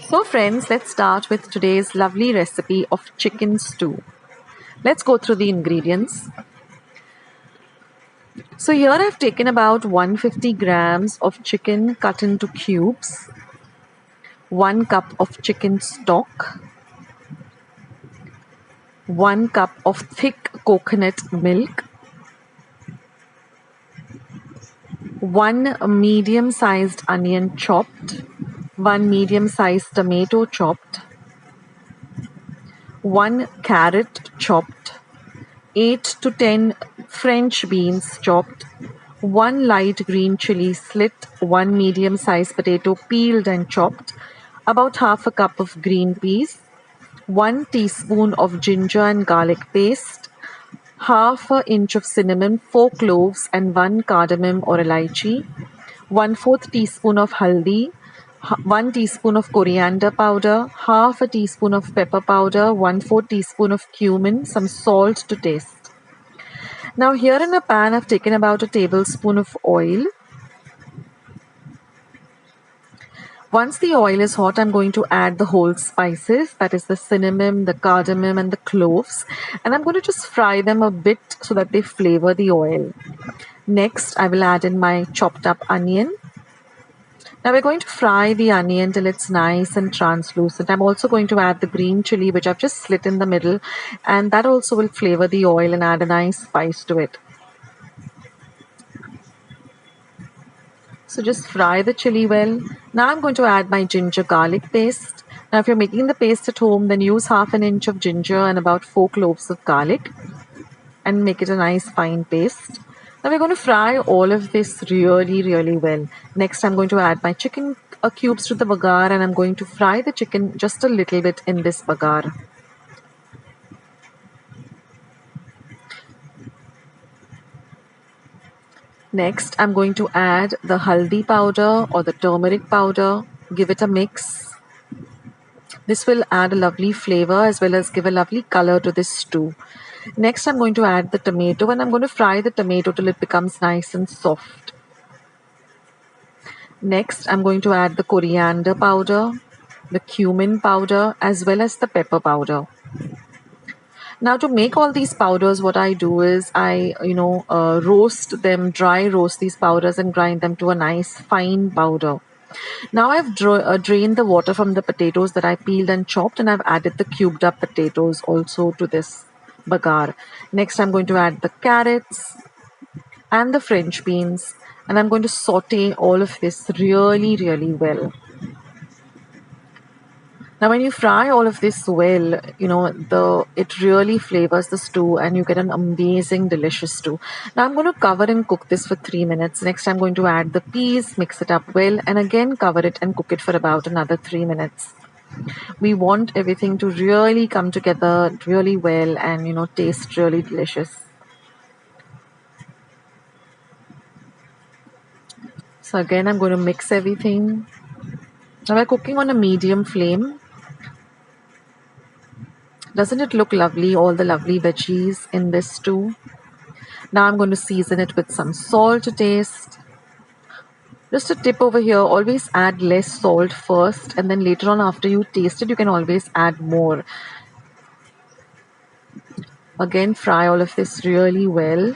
So friends, let's start with today's lovely recipe of chicken stew. Let's go through the ingredients. So here I've taken about 150 grams of chicken cut into cubes, 1 cup of chicken stock, 1 cup of thick coconut milk, 1 medium-sized onion chopped, 1 medium-sized tomato chopped, 1 carrot chopped, 8 to 10 French beans chopped, 1 light green chili slit, 1 medium-sized potato peeled and chopped, about half a cup of green peas, 1 teaspoon of ginger and garlic paste, half an inch of cinnamon, 4 cloves and 1 cardamom or elaichi, 1/4 teaspoon of haldi, 1 teaspoon of coriander powder, half a teaspoon of pepper powder, 1/4 teaspoon of cumin, some salt to taste. Now here in a pan I've taken about a tablespoon of oil. Once the oil is hot, I'm going to add the whole spices, that is the cinnamon, the cardamom and the cloves, and I'm going to just fry them a bit so that they flavor the oil. Next, I will add in my chopped up onion. Now we're going to fry the onion till it's nice and translucent. I'm also going to add the green chili which I've just slit in the middle, and that also will flavor the oil and add a nice spice to it. So just fry the chili well. Now I'm going to add my ginger garlic paste. Now if you're making the paste at home, then use half an inch of ginger and about 4 cloves of garlic and make it a nice fine paste. Now we're going to fry all of this really well. Next I'm going to add my chicken cubes to the bagar, and I'm going to fry the chicken just a little bit in this bagar. Next, I'm going to add the haldi powder or the turmeric powder, give it a mix. This will add a lovely flavor as well as give a lovely color to this stew. Next, I'm going to add the tomato, and I'm going to fry the tomato till it becomes nice and soft. Next, I'm going to add the coriander powder, the cumin powder as well as the pepper powder. Now to make all these powders, what I do is I roast them, dry roast these powders and grind them to a nice fine powder. Now I've drained the water from the potatoes that I peeled and chopped, and I've added the cubed up potatoes also to this bagar. Next I'm going to add the carrots and the French beans, and I'm going to saute all of this really well. Now when you fry all of this well, it really flavors the stew and you get an amazing delicious stew. Now I'm going to cover and cook this for 3 minutes. Next I'm going to add the peas, mix it up well, and again cover it and cook it for about another 3 minutes. We want everything to really come together really well and taste really delicious. So again I'm going to mix everything. Now we're cooking on a medium flame. Doesn't it look lovely, all the lovely veggies in this stew? Now I'm going to season it with some salt to taste. Just a tip over here, always add less salt first, and then later on after you taste it, you can always add more. Again, fry all of this really well.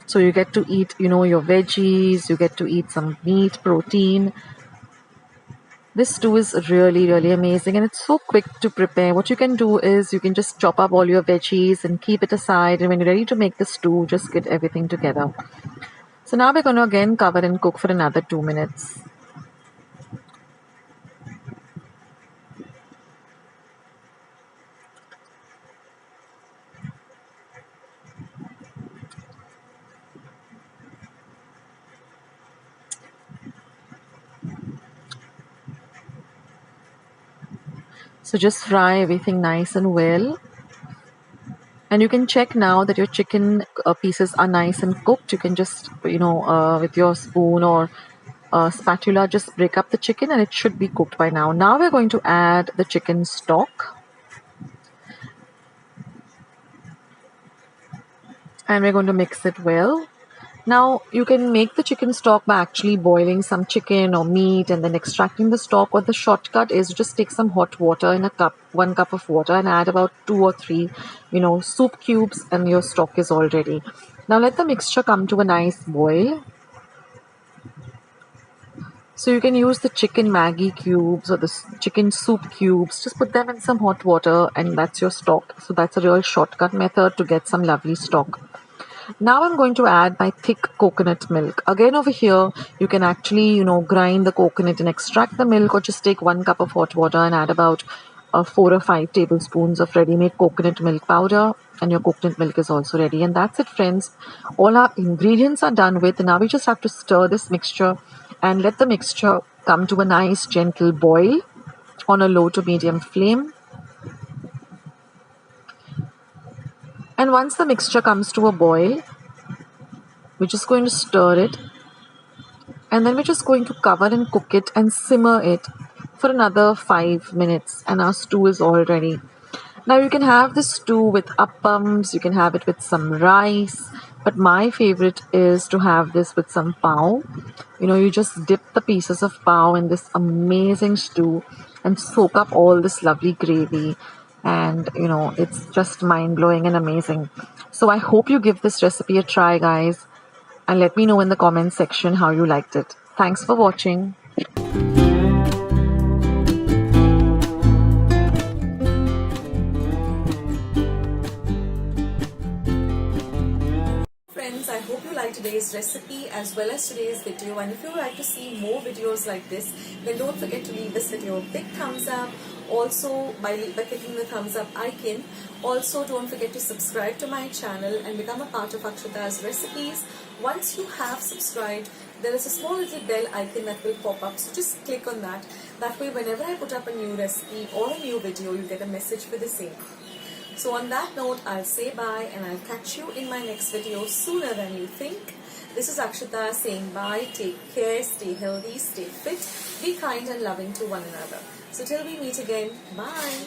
So you get to eat, your veggies, you get to eat some meat, protein. This stew is really amazing, and it's so quick to prepare. What you can do is you can just chop up all your veggies and keep it aside, and when you're ready to make the stew, just get everything together. So now we're going to again cover and cook for another 2 minutes. So just fry everything nice and well. And you can check now that your chicken pieces are nice and cooked. You can just, with your spoon or spatula, just break up the chicken and it should be cooked by now. Now we're going to add the chicken stock. And we're going to mix it well. Now you can make the chicken stock by actually boiling some chicken or meat and then extracting the stock, or the shortcut is just take some hot water in a cup, 1 cup of water, and add about 2 or 3 soup cubes, and your stock is all ready. Now let the mixture come to a nice boil. So you can use the chicken Maggi cubes or the chicken soup cubes. Just put them in some hot water and that's your stock. So that's a real shortcut method to get some lovely stock. Now I'm going to add my thick coconut milk. Again over here, you can actually, grind the coconut and extract the milk, or just take 1 cup of hot water and add about 4 or 5 tablespoons of ready-made coconut milk powder, and your coconut milk is also ready. And that's it, friends. All our ingredients are done with. Now we just have to stir this mixture and let the mixture come to a nice gentle boil on a low to medium flame. And once the mixture comes to a boil, we're just going to stir it, and then we're just going to cover and cook it and simmer it for another 5 minutes, and our stew is all ready. Now you can have this stew with appams, you can have it with some rice, but my favorite is to have this with some pao. You just dip the pieces of pao in this amazing stew and soak up all this lovely gravy, and it's just mind-blowing and amazing. So I hope you give this recipe a try, guys, and let me know in the comment section how you liked it. Thanks for watching. Friends, I hope you liked today's recipe as well as today's video, and if you would like to see more videos like this, then don't forget to leave this video a big thumbs up. Also, by clicking the thumbs up icon, also don't forget to subscribe to my channel and become a part of Akshata's recipes. Once you have subscribed, there is a small little bell icon that will pop up, so just click on that. That way, whenever I put up a new recipe or a new video, you'll get a message for the same. So on that note, I'll say bye, and I'll catch you in my next video sooner than you think. This is Akshata saying bye. Take care, stay healthy, stay fit, be kind and loving to one another. So till we meet again, bye.